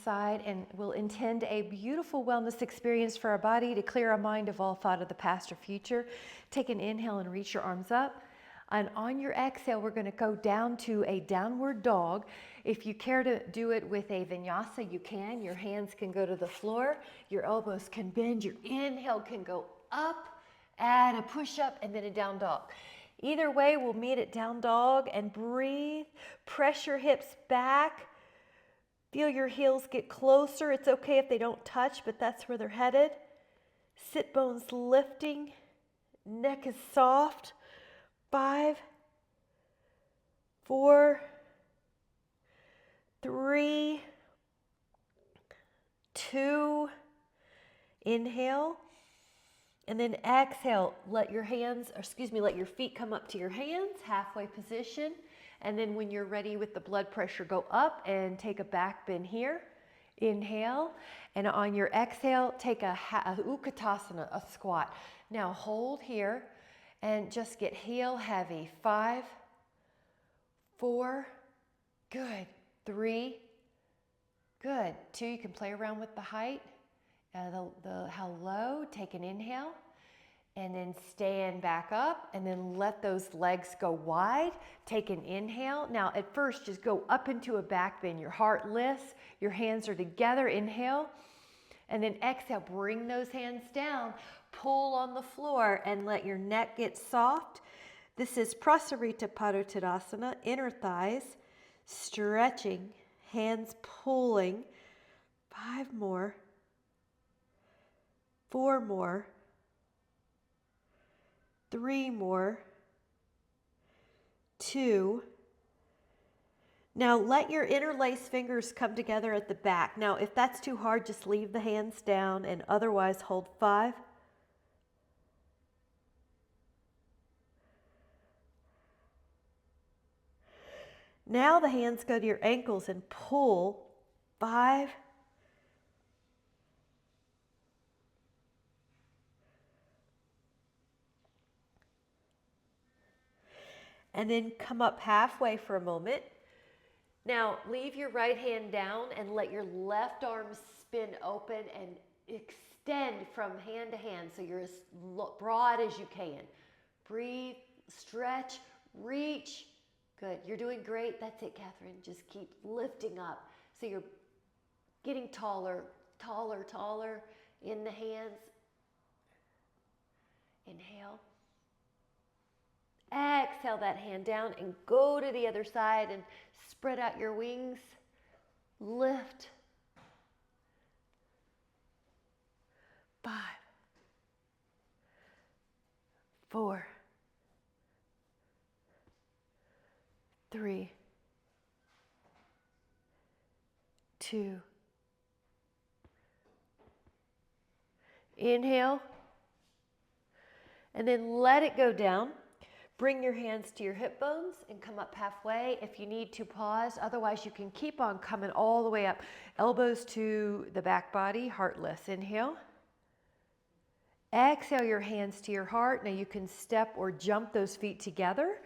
side, and we'll intend a beautiful wellness experience for our body to clear our mind of all thought of the past or future. Take an inhale and reach your arms up. And on your exhale, we're going to go down to a downward dog. If you care to do it with a vinyasa, you can. Your hands can go to the floor. Your elbows can bend. Your inhale can go up, add a push-up, and then a down dog. Either way, we'll meet at down dog and breathe. Press your hips back. Feel your heels get closer. It's okay if they don't touch, but that's where they're headed. Sit bones lifting. Neck is soft. 5, 4, 3, 2, inhale, and then exhale. Let your feet come up to your hands, halfway position, and then when you're ready with the blood pressure, go up and take a back bend here. Inhale, and on your exhale, take a Utkatasana, a squat. Now hold here. And just get heel heavy. 5, 4, good. 3, good. 2, you can play around with the height, how low. Take an inhale, and then stand back up, and then let those legs go wide. Take an inhale. Now at first, just go up into a back bend. Your heart lifts, your hands are together. Inhale, and then exhale, bring those hands down. Pull on the floor and let your neck get soft. This is Prasarita Padottanasana, inner thighs, stretching, hands pulling. 5 more, 4 more, 3 more, 2. Now let your interlace fingers come together at the back. Now if that's too hard, just leave the hands down and otherwise hold 5. Now the hands go to your ankles and pull. 5. And then come up halfway for a moment. Now leave your right hand down and let your left arm spin open and extend from hand to hand so you're as broad as you can. Breathe, stretch, reach. Good. You're doing great. That's it, Catherine. Just keep lifting up. So you're getting taller, taller, taller in the hands. Inhale. Exhale that hand down and go to the other side and spread out your wings. Lift. 5, 4, 3, 2. Inhale. And then let it go down. Bring your hands to your hip bones and come up halfway. If you need to, pause. Otherwise, you can keep on coming all the way up. Elbows to the back body, heartless. Inhale. Exhale your hands to your heart. Now you can step or jump those feet together.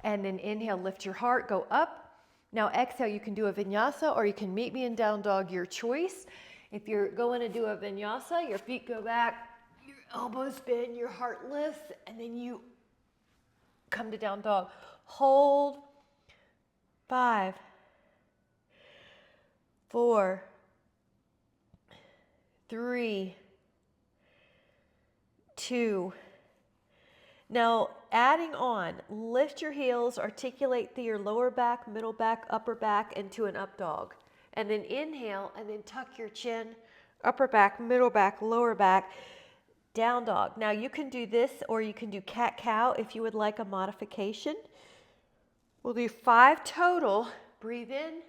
And then inhale, lift your heart, go up. Now exhale, you can do a vinyasa or you can meet me in down dog, your choice. If you're going to do a vinyasa, your feet go back, your elbows bend, your heart lifts, and then you come to down dog. Hold. 5, 4, 3, 2. Now, adding on, lift your heels, articulate through your lower back, middle back, upper back into an up dog. And then inhale, and then tuck your chin, upper back, middle back, lower back, down dog. Now, you can do this or you can do cat-cow if you would like a modification. We'll do 5 total. Breathe in.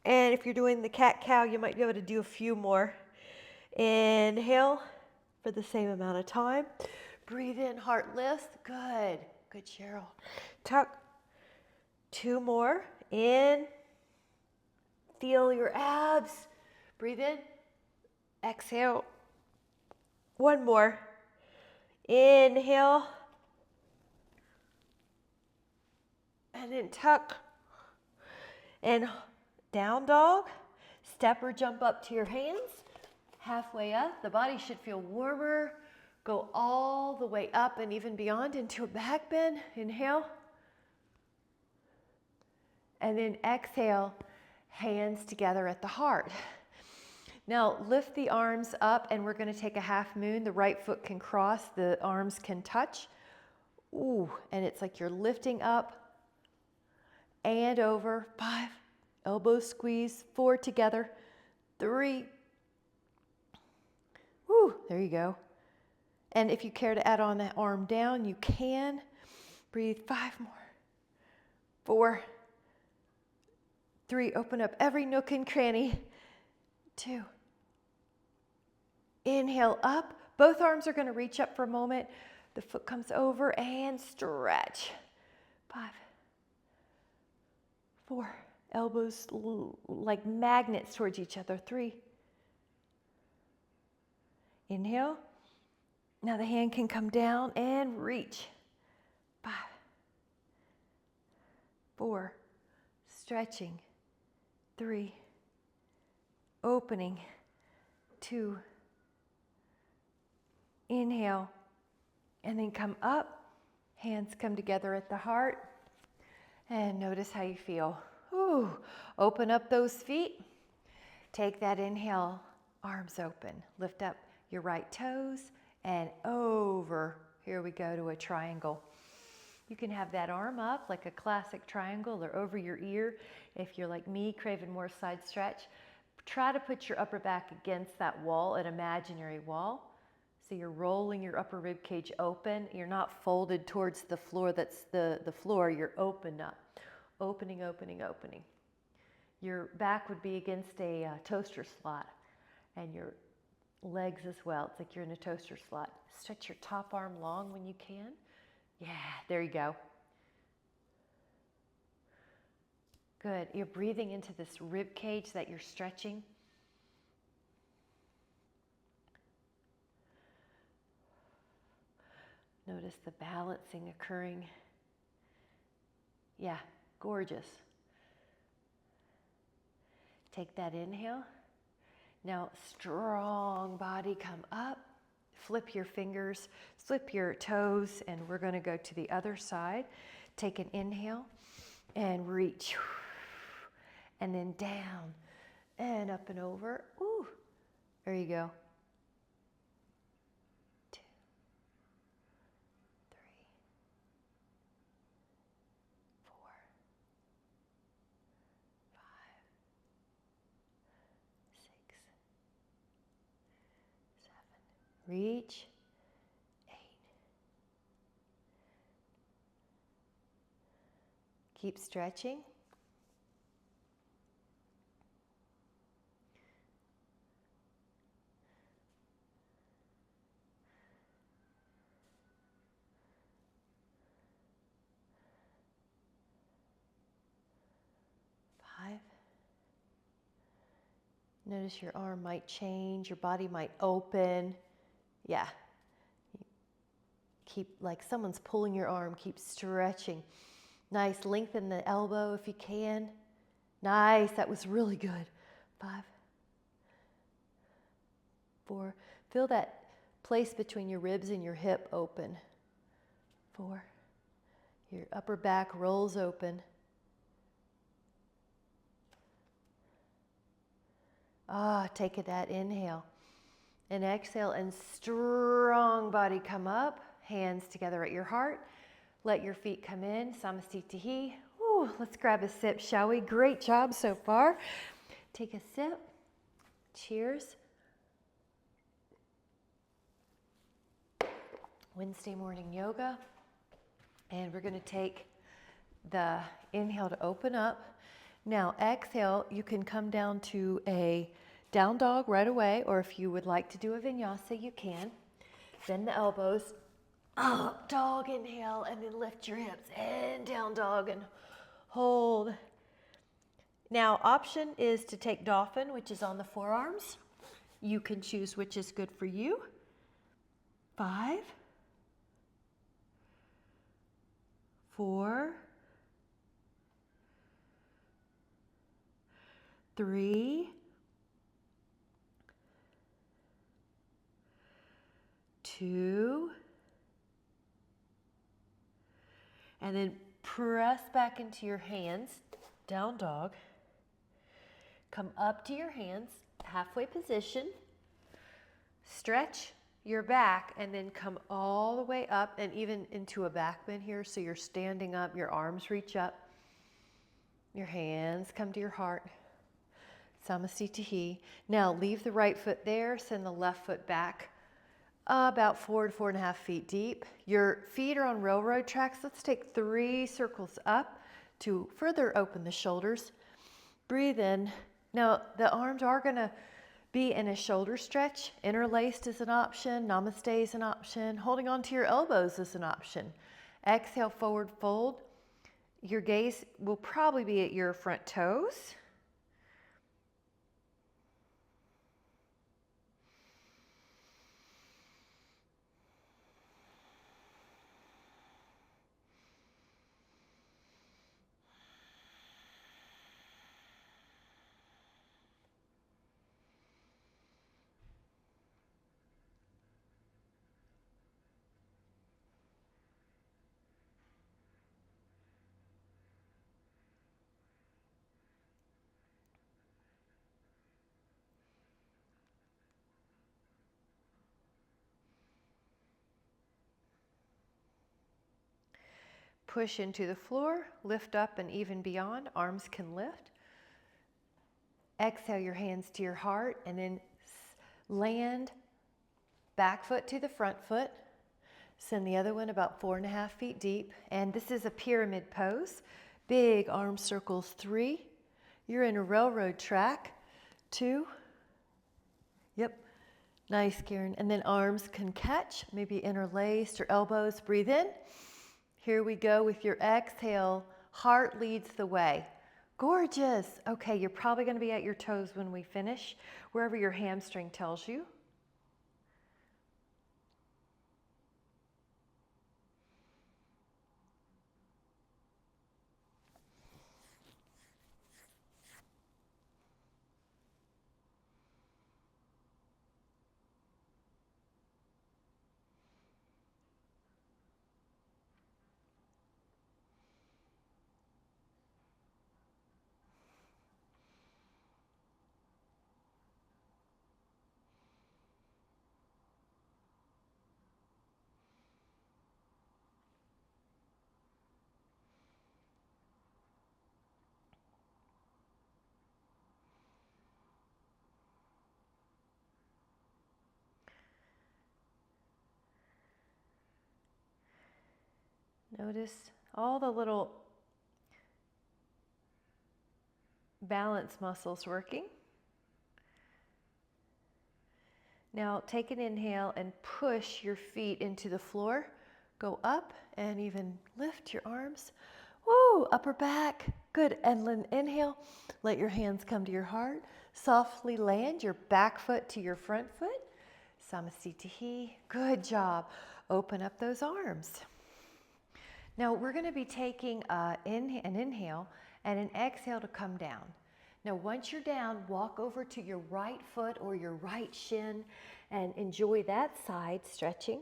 And if you're doing the cat-cow, you might be able to do a few more. Inhale for the same amount of time. Breathe in, heart lifts. Good. Good, Cheryl. Tuck. 2 more. In. Feel your abs. Breathe in. Exhale. 1 more. Inhale. And then tuck. And Down dog. Step or jump up to your hands. Halfway up, the body should feel warmer. Go all the way up and even beyond into a back bend. Inhale. And then exhale, hands together at the heart. Now lift the arms up and we're going to take a half moon. The right foot can cross, the arms can touch. Ooh, and it's like you're lifting up and over. 5, elbows squeeze, 4 together, 3. Woo, there you go. And if you care to add on that arm down, you can. Breathe, 5 more. 4, 3, open up every nook and cranny. 2. Inhale up. Both arms are going to reach up for a moment. The foot comes over and stretch. 5, 4, elbows like magnets towards each other. 3. Inhale. Now the hand can come down and reach. 5, 4, stretching. 3, opening. 2, inhale, and then come up. Hands come together at the heart, and notice how you feel. Ooh. Open up those feet. Take that inhale, arms open. Lift up your right toes and over. Here we go to a triangle. You can have that arm up like a classic triangle or over your ear. If you're like me, craving more side stretch, try to put your upper back against that wall, an imaginary wall. So you're rolling your upper rib cage open. You're not folded towards the floor. That's the floor. You're open up. Opening, opening, opening. Your back would be against a toaster slot and your legs as well. It's like you're in a toaster slot. Stretch your top arm long when you can. Yeah, there you go. Good. You're breathing into this rib cage that you're stretching. Notice the balancing occurring. Yeah, gorgeous. Take that inhale. Now, strong body, come up. Flip your fingers, flip your toes, and we're going to go to the other side. Take an inhale and reach. And then down and up and over. Ooh, there you go. 2, 3, 4, 5, 6, 7. Reach. 8. Keep stretching. 5. Notice your arm might change, your body might open. Yeah. Keep like someone's pulling your arm, keep stretching. Nice, lengthen the elbow if you can. Nice, that was really good. 5, 4, feel that place between your ribs and your hip open. 4, your upper back rolls open. Take that inhale and exhale and strong body come up, hands together at your heart. Let your feet come in, Samasthiti. Ooh, let's grab a sip, shall we? Great job so far. Take a sip. Cheers. Wednesday morning yoga. And we're going to take the inhale to open up. Now exhale, you can come down to a down dog right away, or if you would like to do a vinyasa, you can. Bend the elbows, up dog, inhale, and then lift your hips, and down dog, and hold. Now, option is to take dolphin, which is on the forearms. You can choose which is good for you. 5, 4, 3, 2, and then press back into your hands, down dog. Come up to your hands, halfway position. Stretch your back and then come all the way up and even into a back bend here. So you're standing up, your arms reach up, your hands come to your heart. Samasthiti. Now leave the right foot there, send the left foot back about 4 to 4.5 feet deep. Your feet are on railroad tracks. Let's take 3 circles up to further open the shoulders. Breathe in. Now the arms are going to be in a shoulder stretch. Interlaced is an option. Namaste is an option. Holding on to your elbows is an option. Exhale, forward fold. Your gaze will probably be at your front toes. Push into the floor, lift up and even beyond. Arms can lift. Exhale your hands to your heart and then land back foot to the front foot. Send the other one about 4.5 feet deep. And this is a pyramid pose. Big arm circles. 3. You're in a railroad track. 2. Yep. Nice, Karen. And then arms can catch, maybe interlaced or elbows. Breathe in. Here we go with your exhale. Heart leads the way. Gorgeous. Okay, you're probably going to be at your toes when we finish, wherever your hamstring tells you. Notice all the little balance muscles working. Now take an inhale and push your feet into the floor. Go up and even lift your arms. Woo, upper back. Good. And then inhale, let your hands come to your heart. Softly land your back foot to your front foot. Samasthiti. Good job. Open up those arms. Now we're going to be taking an inhale and an exhale to come down. Now once you're down, walk over to your right foot or your right shin and enjoy that side stretching.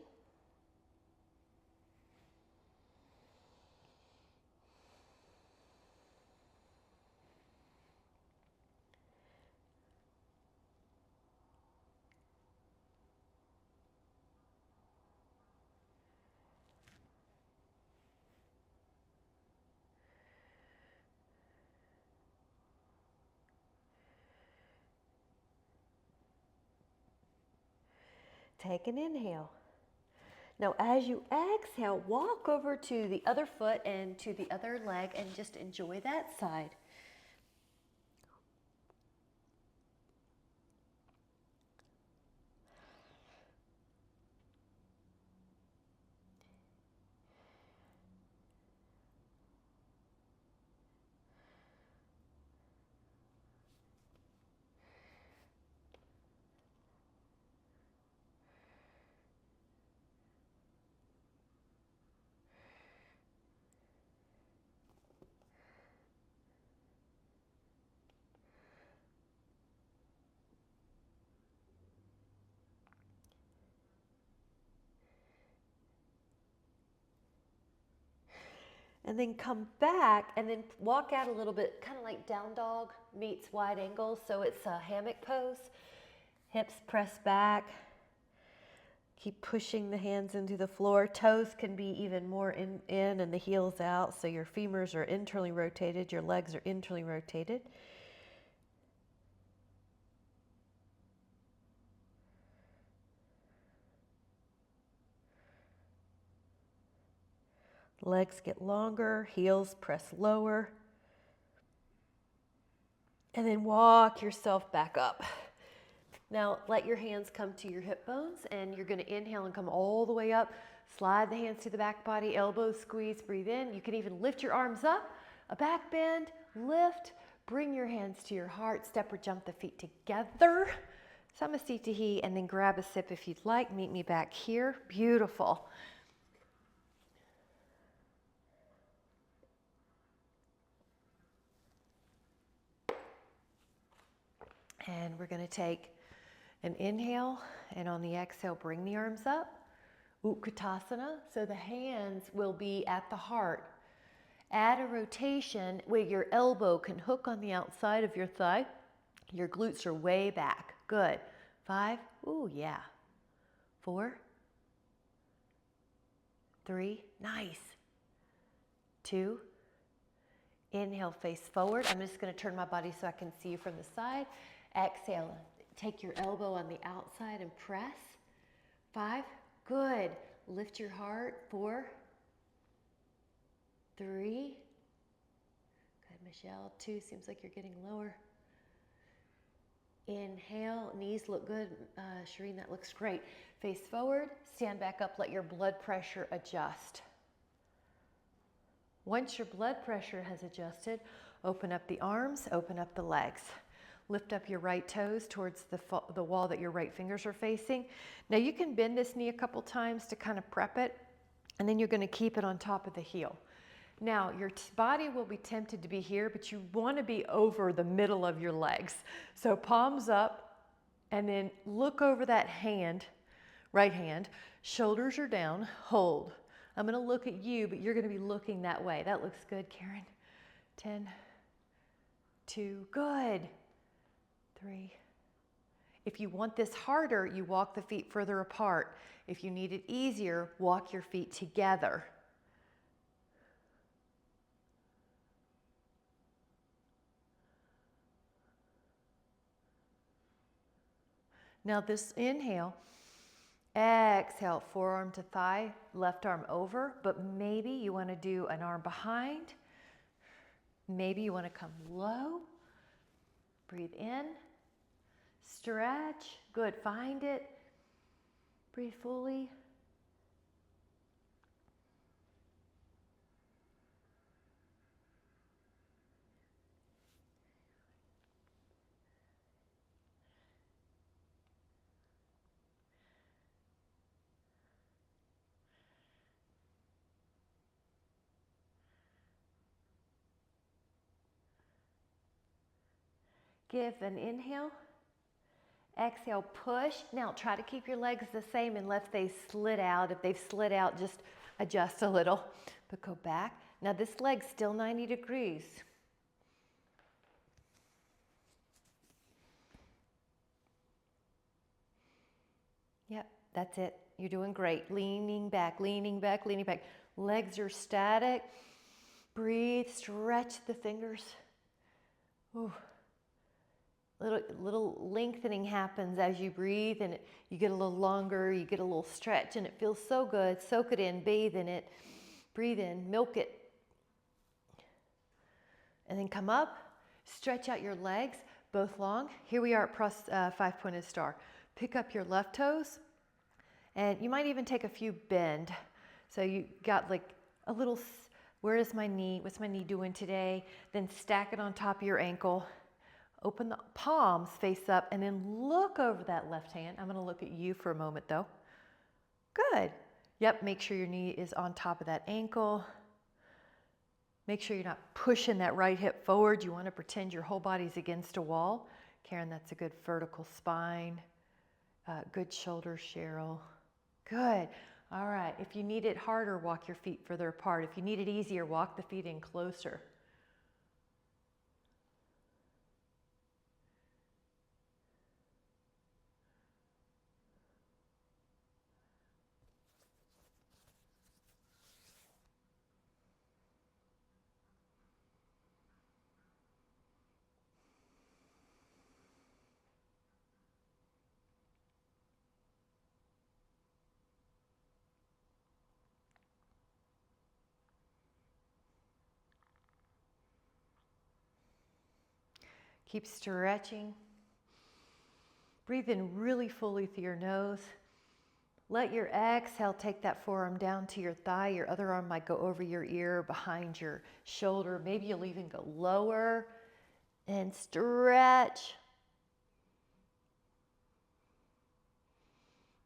Take an inhale. Now as you exhale, walk over to the other foot and to the other leg and just enjoy that side. And then come back and then walk out a little bit, kind of like down dog meets wide angle. So it's a hammock pose. Hips press back. Keep pushing the hands into the floor. Toes can be even more in and the heels out. So your femurs are internally rotated. Your legs are internally rotated. Legs get longer, heels press lower. And then walk yourself back up. Now let your hands come to your hip bones and you're gonna inhale and come all the way up. Slide the hands to the back body, elbows squeeze, breathe in. You can even lift your arms up, a back bend, lift, bring your hands to your heart, step or jump the feet together. Samasthiti, and then grab a sip if you'd like. Meet me back here. Beautiful. And we're going to take an inhale, and on the exhale, bring the arms up. Utkatasana, so the hands will be at the heart. Add a rotation where your elbow can hook on the outside of your thigh. Your glutes are way back. Good. 5. Ooh, yeah. 4. 3. Nice. 2. Inhale, face forward. I'm just going to turn my body so I can see you from the side. Exhale, take your elbow on the outside and press. 5, good. Lift your heart. 4, 3, good, Michelle. 2, seems like you're getting lower. Inhale, knees look good. Shireen, that looks great. Face forward, stand back up, let your blood pressure adjust. Once your blood pressure has adjusted, open up the arms, open up the legs. Lift up your right toes towards the wall that your right fingers are facing. Now you can bend this knee a couple times to kind of prep it, and then you're going to keep it on top of the heel. Now your body will be tempted to be here, but you want to be over the middle of your legs. So palms up, and then look over that hand, right hand, shoulders are down, hold. I'm going to look at you, but you're going to be looking that way. That looks good, Karen. 10, 2, good. 3. If you want this harder, you walk the feet further apart. If you need it easier, walk your feet together. Now this inhale, exhale, forearm to thigh, left arm over, but maybe you want to do an arm behind. Maybe you want to come low. Breathe in. Stretch. Good. Find it. Breathe fully. Give an inhale. Exhale, push. Now try to keep your legs the same unless they slid out. If they've slid out, just adjust a little, but go back. Now this leg's still 90 degrees. Yep, that's it. You're doing great. Leaning back, leaning back, leaning back. Legs are static. Breathe, stretch the fingers. Ooh. Little lengthening happens as you breathe, and you get a little longer, you get a little stretch, and it feels so good. Soak it in, bathe in it, breathe in, milk it. And then come up, stretch out your legs, both long. Here we are at 5-pointed star. Pick up your left toes, and you might even take a few bend. So you got like a little, where is my knee? What's my knee doing today? Then stack it on top of your ankle. Open the palms, face up, and then look over that left hand. I'm going to look at you for a moment though. Good. Yep, make sure your knee is on top of that ankle. Make sure you're not pushing that right hip forward. You want to pretend your whole body's against a wall. Karen, that's a good vertical spine. Good shoulders, Cheryl. Good. All right, if you need it harder, walk your feet further apart. If you need it easier, walk the feet in closer. Keep stretching. Breathe in really fully through your nose. Let your exhale take that forearm down to your thigh. Your other arm might go over your ear, behind your shoulder. Maybe you'll even go lower and stretch.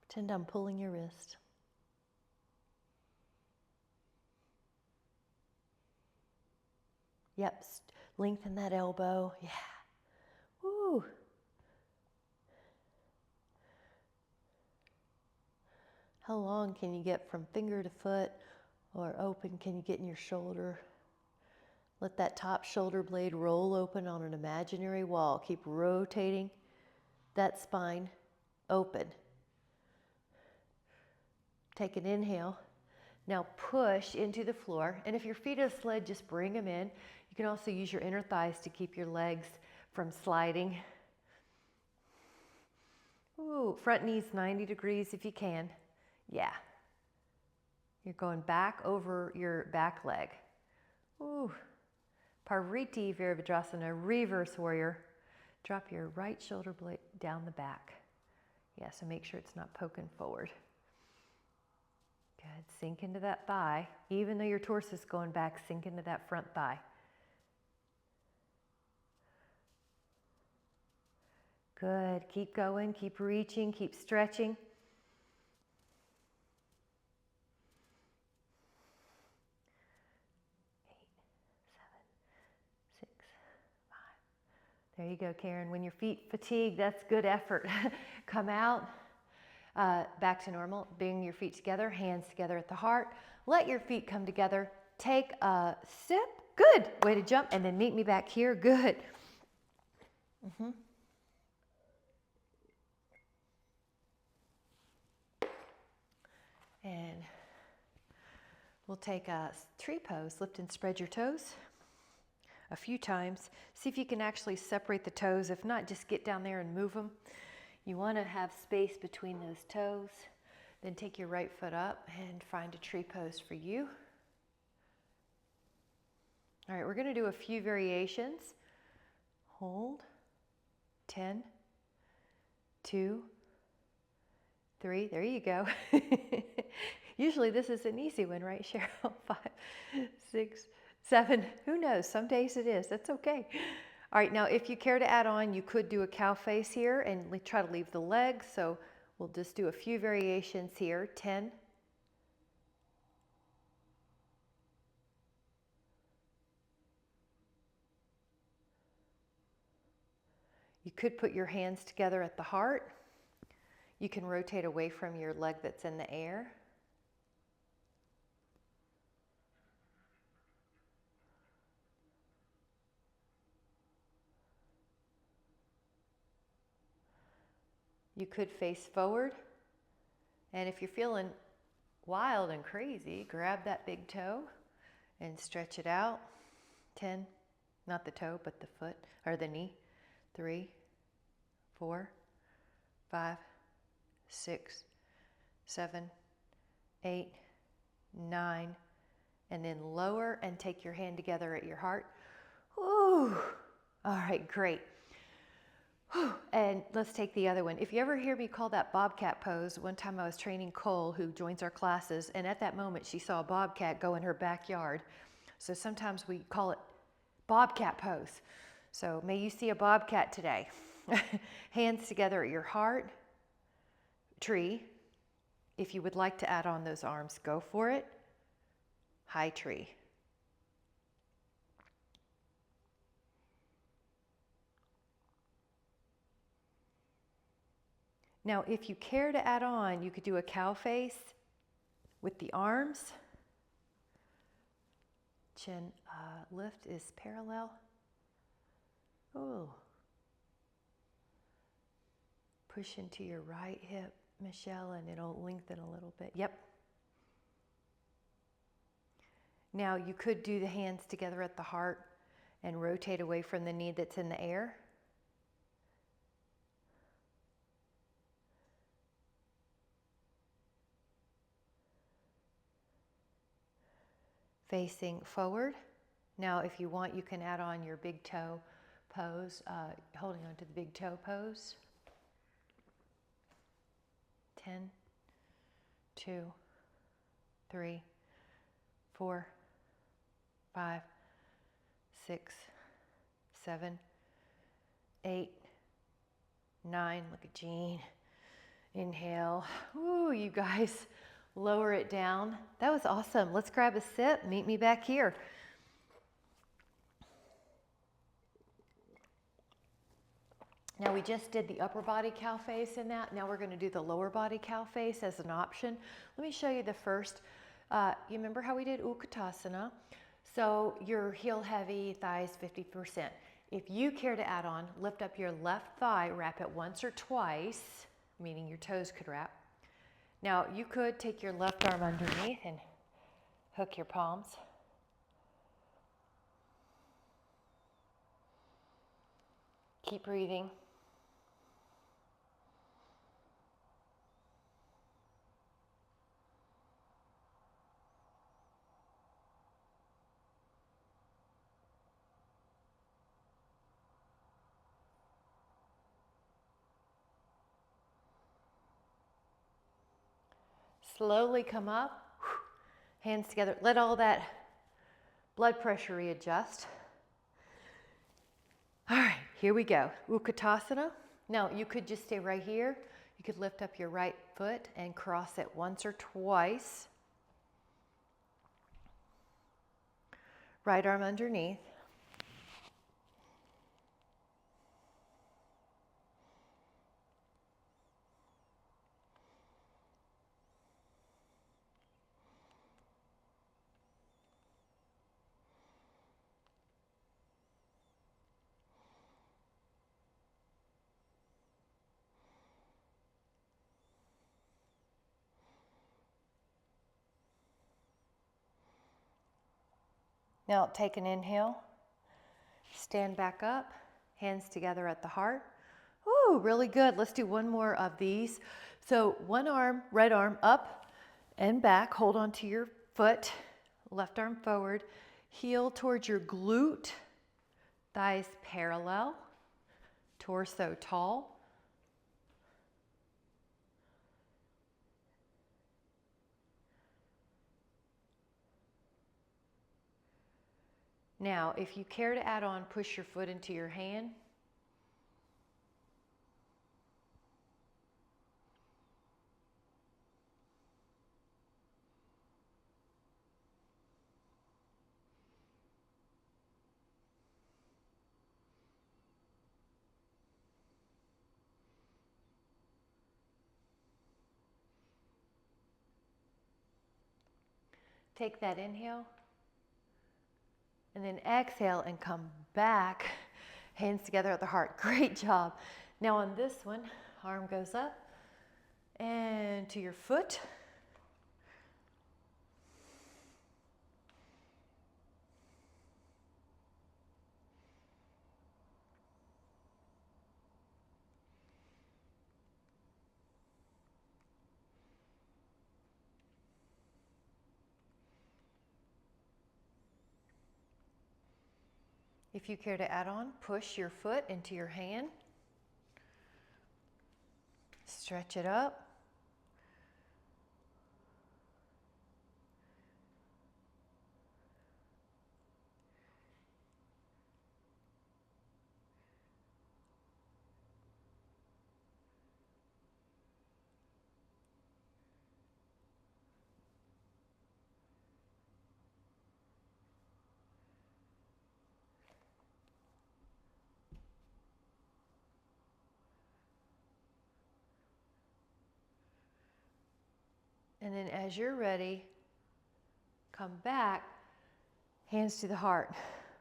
Pretend I'm pulling your wrist. Yep, lengthen that elbow. Yeah. Woo. How long can you get from finger to foot, or open can you get in your shoulder? Let that top shoulder blade roll open on an imaginary wall. Keep rotating that spine open. Take an inhale. Now push into the floor. And if your feet are slid, just bring them in. You can also use your inner thighs to keep your legs from sliding. Ooh, front knees 90 degrees if you can. Yeah. You're going back over your back leg. Ooh. Parvriti Virabhadrasana, reverse warrior. Drop your right shoulder blade down the back. Yeah, so make sure it's not poking forward. Good, sink into that thigh. Even though your torso is going back, sink into that front thigh. Good, keep going, keep reaching, keep stretching. There you go, Karen. When your feet fatigue, that's good effort. Come out, back to normal. Bring your feet together, hands together at the heart. Let your feet come together. Take a sip. Good. Way to jump. And then meet me back here. Good. And we'll take a tree pose. Lift and spread your toes a few times. See if you can actually separate the toes. If not, just get down there and move them. You want to have space between those toes. Then take your right foot up and find a tree pose for you. All right, we're going to do a few variations. Hold. 10, 2, 3. There you go. Usually this is an easy one, right, Cheryl? 5, 6, 7. Who knows? Some days it is. That's okay. All right, now if you care to add on, you could do a cow face here and try to leave the legs. So we'll just do a few variations here. 10. You could put your hands together at the heart. You can rotate away from your leg that's in the air. You could face forward. And if you're feeling wild and crazy, grab that big toe and stretch it out. 10, not the toe, but the foot or the knee. 3, 4, 5, 6, 7, 8, 9, and then lower and take your hand together at your heart. Ooh. All right, great. And let's take the other one. If you ever hear me call that bobcat pose, one time I was training Cole, who joins our classes, and at that moment she saw a bobcat go in her backyard. So sometimes we call it bobcat pose. So may you see a bobcat today. Hands together at your heart. Tree. If you would like to add on those arms, go for it. High tree. Now, if you care to add on, you could do a cow face with the arms. Chin lift is parallel. Ooh. Push into your right hip, Michelle, and it'll lengthen a little bit. Yep. Now you could do the hands together at the heart and rotate away from the knee that's in the air. Facing forward. Now if you want, you can add on your big toe pose, holding on to the big toe pose. 10, 2, 3, 4, 5, 6, 7, 8, 9. Look at Jean. Inhale. Ooh, you guys, lower it down. That was awesome. Let's grab a sip. Meet me back here. Now we just did the upper body cow face in that. Now we're going to do the lower body cow face as an option. Let me show you the first. You remember how we did Utkatasana? So your heel heavy, thighs 50%. If you care to add on, lift up your left thigh, wrap it once or twice, meaning your toes could wrap. Now you could take your left arm underneath and hook your palms. Keep breathing. Slowly come up, hands together. Let all that blood pressure readjust. All right, here we go. Utkatasana. Now you could just stay right here. You could lift up your right foot and cross it once or twice. Right arm underneath. Now take an inhale, stand back up, hands together at the heart. Ooh, really good. Let's do one more of these. So one arm, right arm up and back, hold on to your foot, left arm forward, heel towards your glute, thighs parallel, torso tall. Now, if you care to add on, push your foot into your hand. Take that inhale. And then exhale and come back, hands together at the heart. Great job. Now on this one, arm goes up and to your foot. If you care to add on, push your foot into your hand. Stretch it up. And then as you're ready, come back, hands to the heart.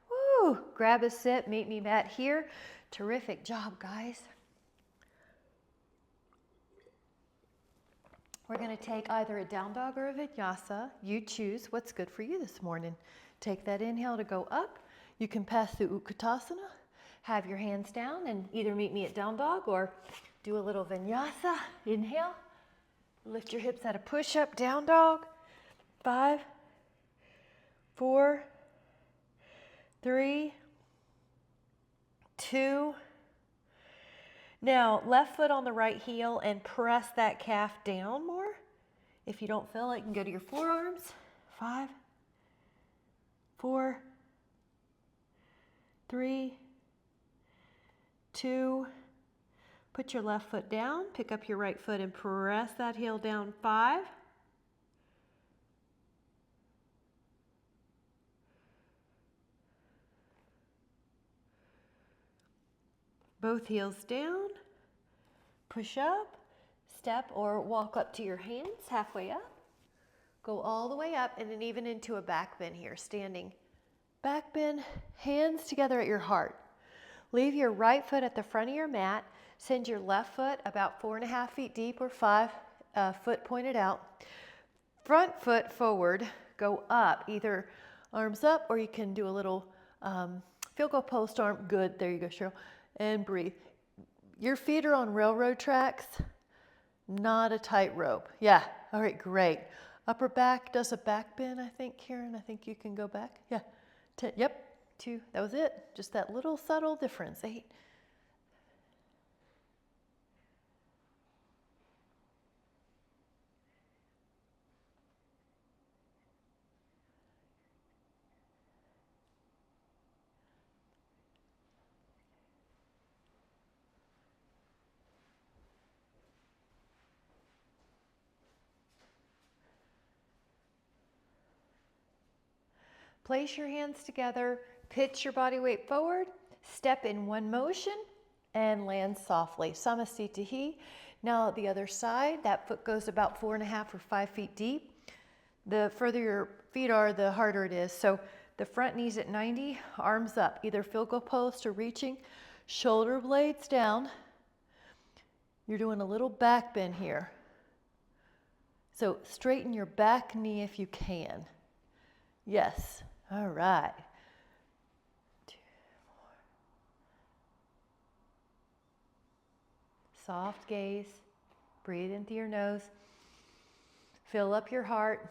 Woo! Grab a sit, meet me back here. Terrific job, guys. We're going to take either a down dog or a vinyasa. You choose what's good for you this morning. Take that inhale to go up. You can pass through Utkatasana. Have your hands down and either meet me at down dog or do a little vinyasa. Inhale. Lift your hips at a push-up, down dog. 5, 4, 3, 2. Now, left foot on the right heel and press that calf down more. If you don't feel it, you can go to your forearms. 5, 4, 3, 2. Put your left foot down, pick up your right foot and press that heel down. 5. Both heels down. Push up, step or walk up to your hands, halfway up. Go all the way up and then even into a back bend here, standing. Back bend, hands together at your heart. Leave your right foot at the front of your mat. Send your left foot about 4.5 feet deep or 5 foot pointed out. Front foot forward, go up, either arms up or you can do a little field goal post arm. Good, there you go, Cheryl. And breathe. Your feet are on railroad tracks, not a tightrope. Yeah, all right, great. Upper back does a back bend, I think, Karen. I think you can go back. Yeah, 10, yep, 2, that was it. Just that little subtle difference, 8. Place your hands together, pitch your body weight forward, step in one motion, and land softly. Samasthiti. Now the other side, that foot goes about 4.5 or 5 feet deep. The further your feet are, the harder it is. So the front knees at 90, arms up, either field goal post or reaching, shoulder blades down. You're doing a little back bend here. So straighten your back knee if you can. Yes. All right. 2 more. Soft gaze. Breathe into your nose. Fill up your heart.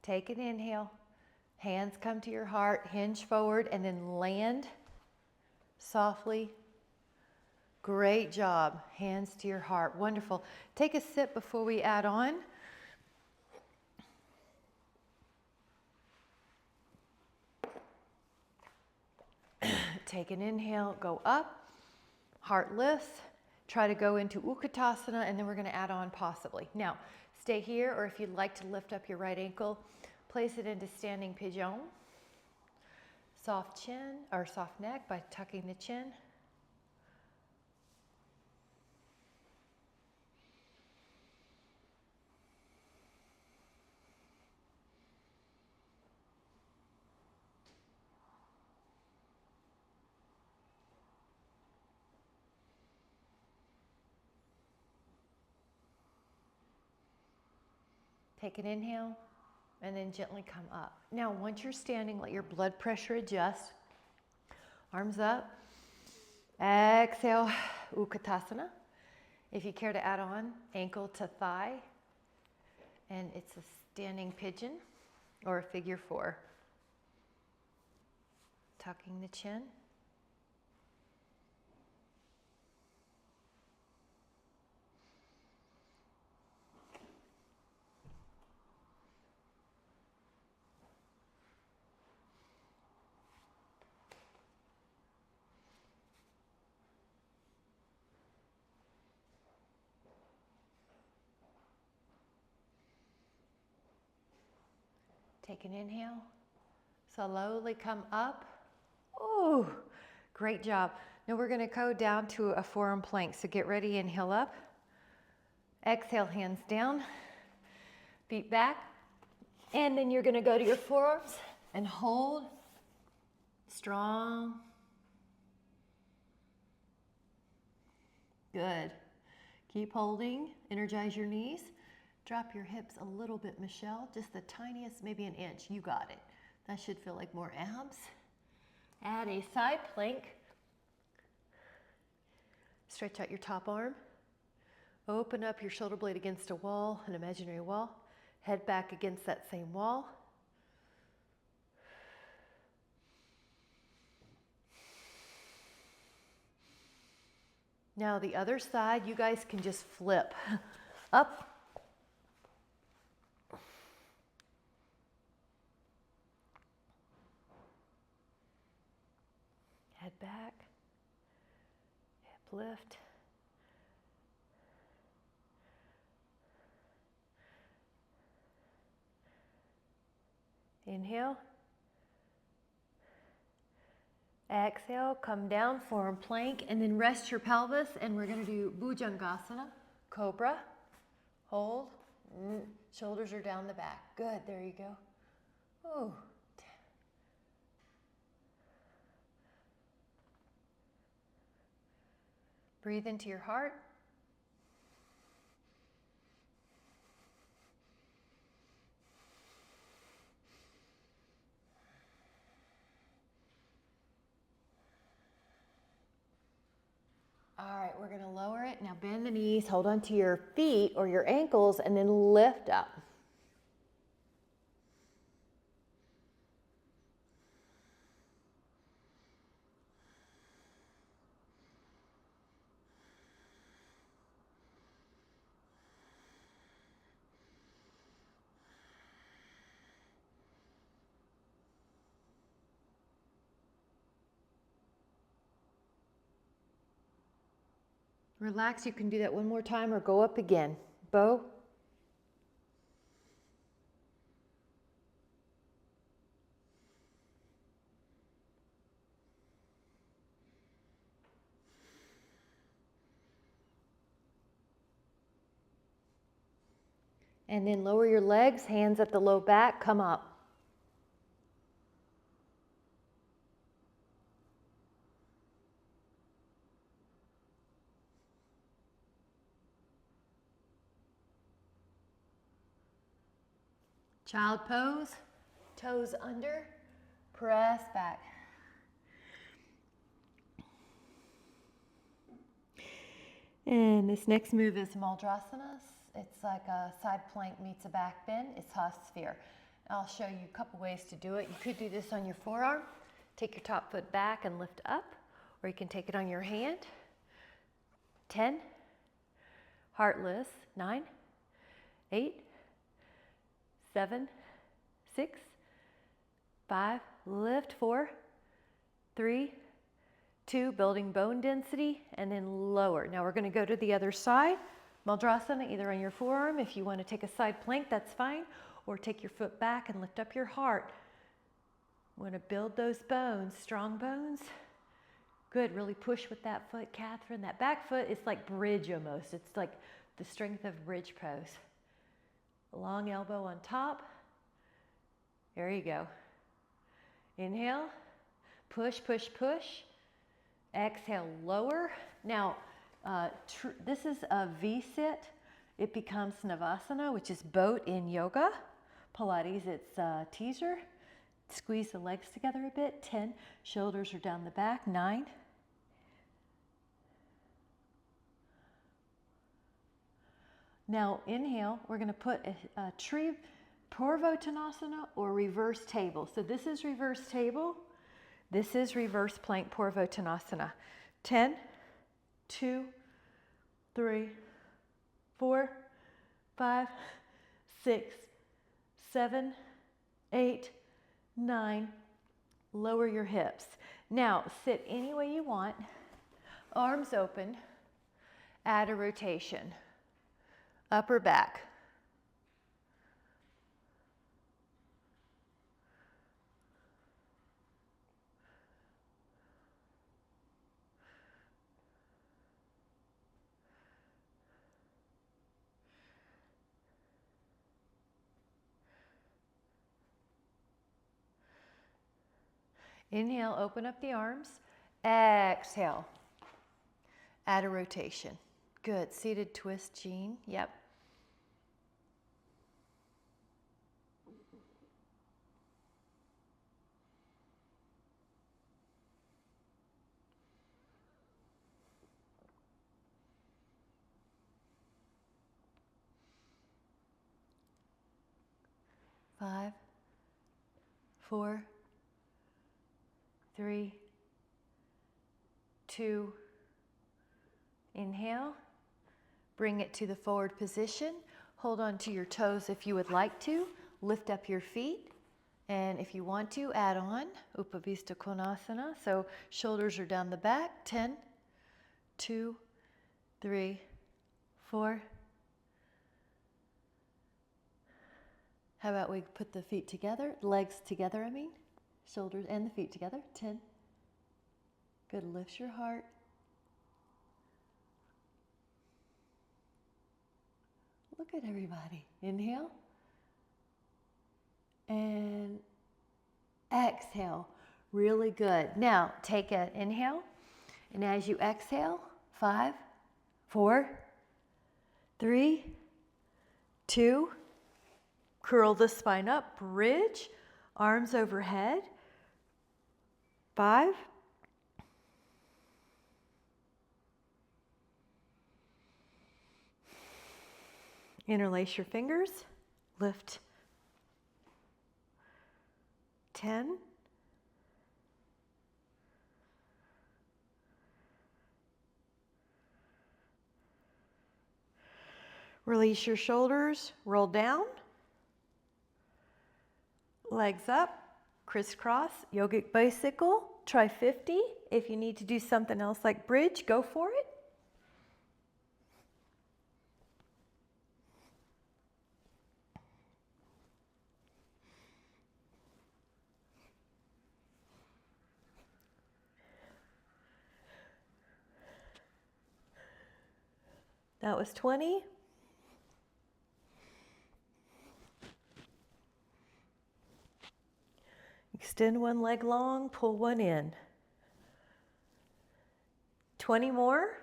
Take an inhale, hands come to your heart, hinge forward, and then land softly. Great job. Hands to your heart. Wonderful. Take a sip before we add on. Take an inhale, go up, heart lifts. Try to go into Utkatasana, and then we're going to add on possibly. Now, stay here, or if you'd like to lift up your right ankle, place it into standing pigeon. Soft chin, or soft neck by tucking the chin. Take an inhale, and then gently come up. Now, once you're standing, let your blood pressure adjust. Arms up. Exhale, Utkatasana. If you care to add on, ankle to thigh. And it's a standing pigeon or a figure 4. Tucking the chin. Take an inhale. Slowly come up. Ooh, great job. Now we're gonna go down to a forearm plank. So get ready, inhale up. Exhale, hands down, feet back. And then you're gonna go to your forearms and hold strong. Good. Keep holding, energize your knees. Drop your hips a little bit, Michelle, just the tiniest, maybe an inch. You got it. That should feel like more abs. Add a side plank. Stretch out your top arm. Open up your shoulder blade against a wall, an imaginary wall. Head back against that same wall. Now the other side, you guys can just flip up. Head back, hip lift. Inhale. Exhale, come down, forearm plank, and then rest your pelvis, and we're gonna do Bhujangasana, Cobra. Hold, shoulders are down the back. Good, there you go. Ooh. Breathe into your heart. All right, we're gonna lower it. Now bend the knees, hold on to your feet or your ankles, and then lift up. Relax, you can do that one more time or go up again. Bow. And then lower your legs, hands at the low back, come up. Child pose, toes under, press back. And this next move is Maldrasana. It's like a side plank meets a back bend. It's half sphere. I'll show you a couple ways to do it. You could do this on your forearm. Take your top foot back and lift up, or you can take it on your hand. 10, heartless, 9, 8, 7, 6, 5, lift, 4, 3, 2, building bone density, and then lower. Now we're going to go to the other side. Maldrasana, either on your forearm. If you want to take a side plank, that's fine. Or take your foot back and lift up your heart. Want to build those bones, strong bones. Good, really push with that foot, Catherine. That back foot is like bridge almost. It's like the strength of bridge pose. Long elbow on top. There you go. Inhale, push, push, push. Exhale, lower. Now, this is a V-sit. It becomes Navasana, which is boat in yoga. Pilates, it's teaser. Squeeze the legs together a bit. 10, shoulders are down the back. 9. Now, inhale, we're going to put a tree Purvottanasana or reverse table. So this is reverse table. This is reverse plank Purvottanasana. 10, 2, 3, 4, 5, 6, 7, 8, 9. Lower your hips. Now, sit any way you want. Arms open. Add a rotation. Upper back. Inhale, open up the arms. Exhale, add a rotation. Good, seated twist, Jean. Yep. Five, 4, 3, 2, inhale, bring it to the forward position. Hold on to your toes if you would like to. Lift up your feet, and if you want to, add on Upavista Konasana. So shoulders are down the back. 10, 2, 3, 4. How about we put the feet together, legs together, shoulders and the feet together. 10. Good, lift your heart. Look at everybody. Inhale. And exhale. Really good. Now, take an inhale. And as you exhale, 5, 4, 3, 2, curl the spine up, bridge, arms overhead. 5, interlace your fingers, lift. 10, release your shoulders, roll down, legs up, crisscross, yogic bicycle, try 50. If you need to do something else like bridge, go for it. That was 20. Extend one leg long, pull one in. 20 more.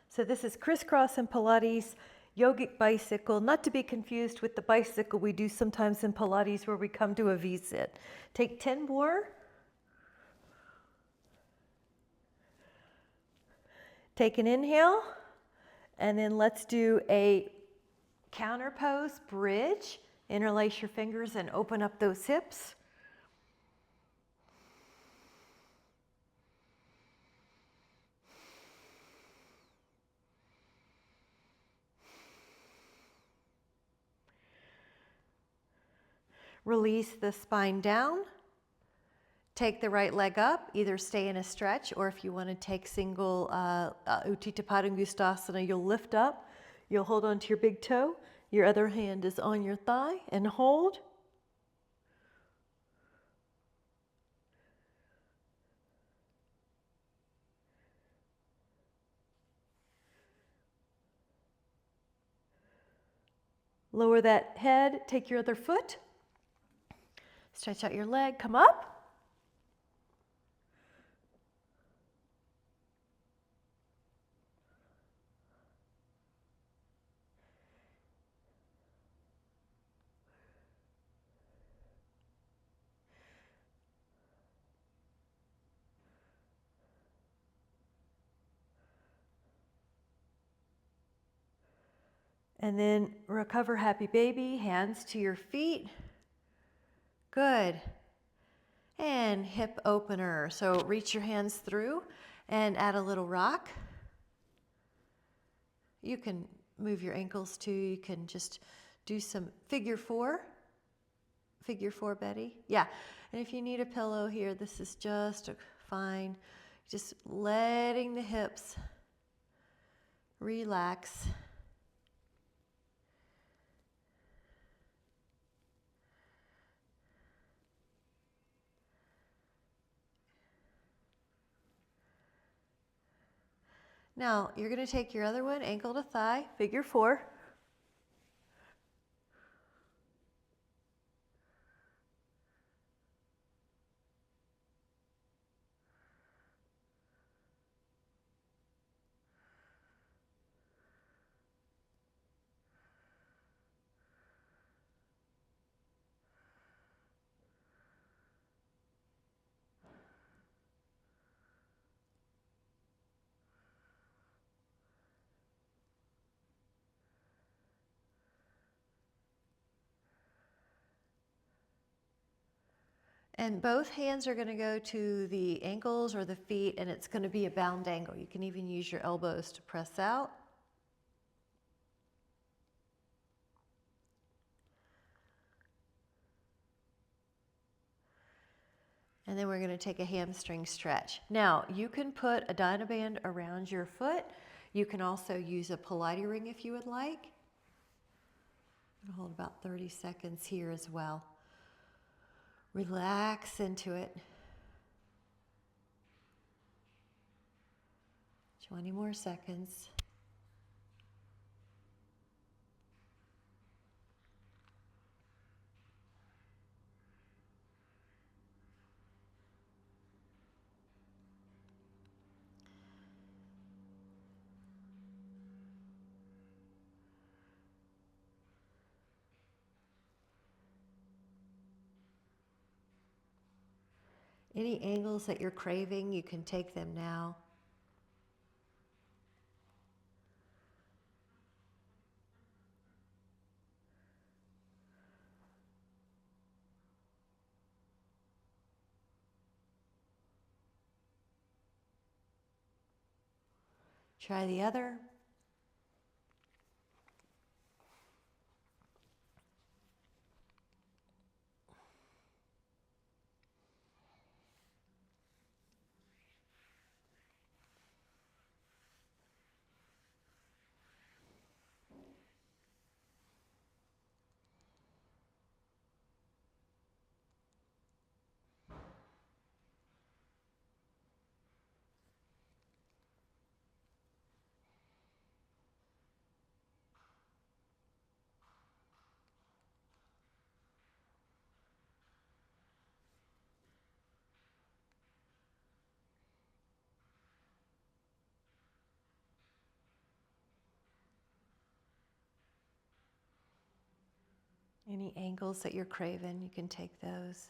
So this is crisscross and Pilates, yogic bicycle, not to be confused with the bicycle we do sometimes in Pilates where we come to a V-sit. Take 10 more. Take an inhale, and then let's do a counter pose, bridge. Interlace your fingers and open up those hips. Release the spine down. Take the right leg up, either stay in a stretch, or if you want to take single Utthita Padangusthasana, you'll lift up, you'll hold onto your big toe, your other hand is on your thigh, and hold. Lower that head, take your other foot, stretch out your leg, come up. And then recover, happy baby, hands to your feet. Good. And hip opener. So reach your hands through and add a little rock. You can move your ankles too. You can just do some figure 4. Figure 4, Betty. Yeah. And if you need a pillow here, this is just fine. Just letting the hips relax. Now, you're going to take your other one, ankle to thigh, figure 4. And both hands are going to go to the ankles or the feet, and it's going to be a bound angle. You can even use your elbows to press out. And then we're going to take a hamstring stretch. Now, you can put a Dynaband around your foot. You can also use a Pilates ring if you would like. I'm going to hold about 30 seconds here as well. Relax into it. 20 more seconds. Any angles that you're craving, you can take them now. Try the other. Any angles that you're craving, you can take those.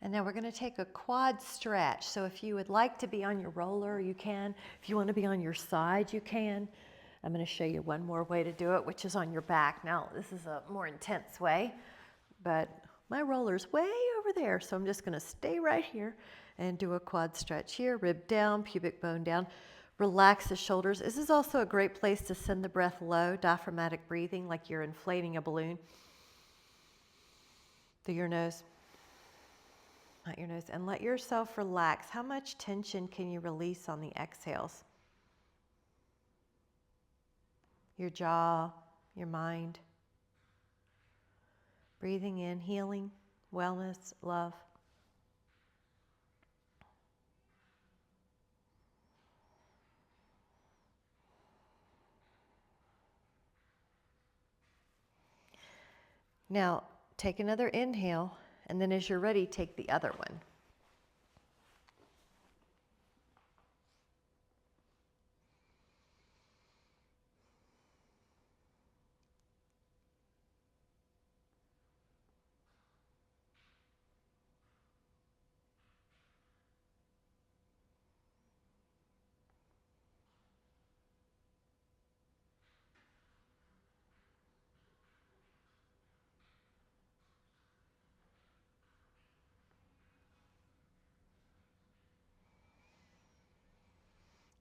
And now we're going to take a quad stretch. So if you would like to be on your roller, you can. If you want to be on your side, you can. I'm going to show you one more way to do it, which is on your back. Now, this is a more intense way, but my roller's way over there. So I'm just going to stay right here and do a quad stretch here. Rib down, pubic bone down. Relax the shoulders. This is also a great place to send the breath low, diaphragmatic breathing, like you're inflating a balloon through your nose. Not your nose, and let yourself relax. How much tension can you release on the exhales? Your jaw, your mind. Breathing in, healing, wellness, love. Now, take another inhale, and then as you're ready, take the other one.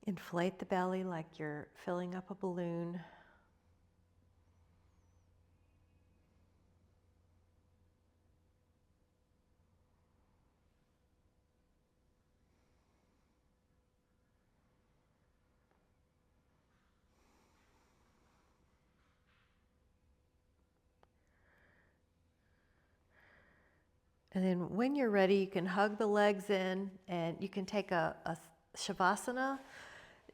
Inflate the belly like you're filling up a balloon. And then when you're ready, you can hug the legs in, and you can take a Shavasana.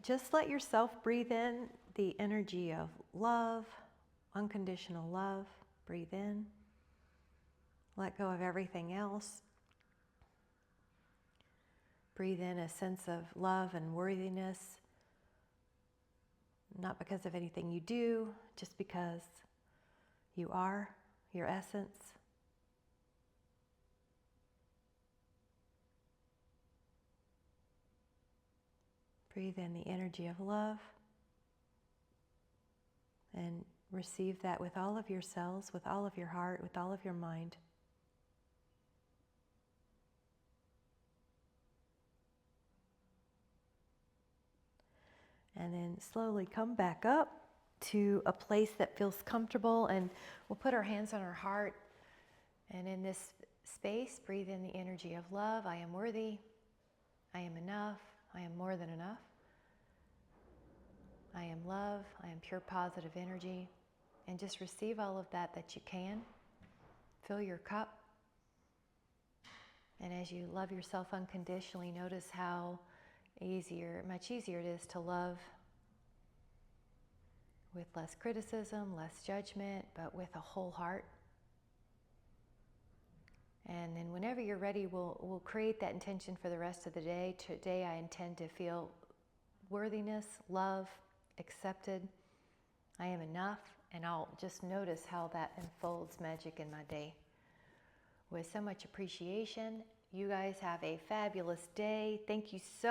Just let yourself breathe in the energy of love, unconditional love. Breathe in. Let go of everything else. Breathe in a sense of love and worthiness. not because of anything you do, just because you are your essence. Breathe in the energy of love and receive that with all of your cells, with all of your heart, with all of your mind. And then slowly come back up to a place that feels comfortable, and we'll put our hands on our heart. And in this space, breathe in the energy of love. I am worthy. I am enough. I am more than enough. I am love. I am pure positive energy. And just receive all of that you can. Fill your cup. And as you love yourself unconditionally, notice how much easier it is to love with less criticism, less judgment, but with a whole heart. And then whenever you're ready, we'll create that intention for the rest of the day. Today I intend to feel worthiness, love, accepted. I am enough, and I'll just notice how that unfolds magic in my day. With so much appreciation, you guys have a fabulous day. Thank you so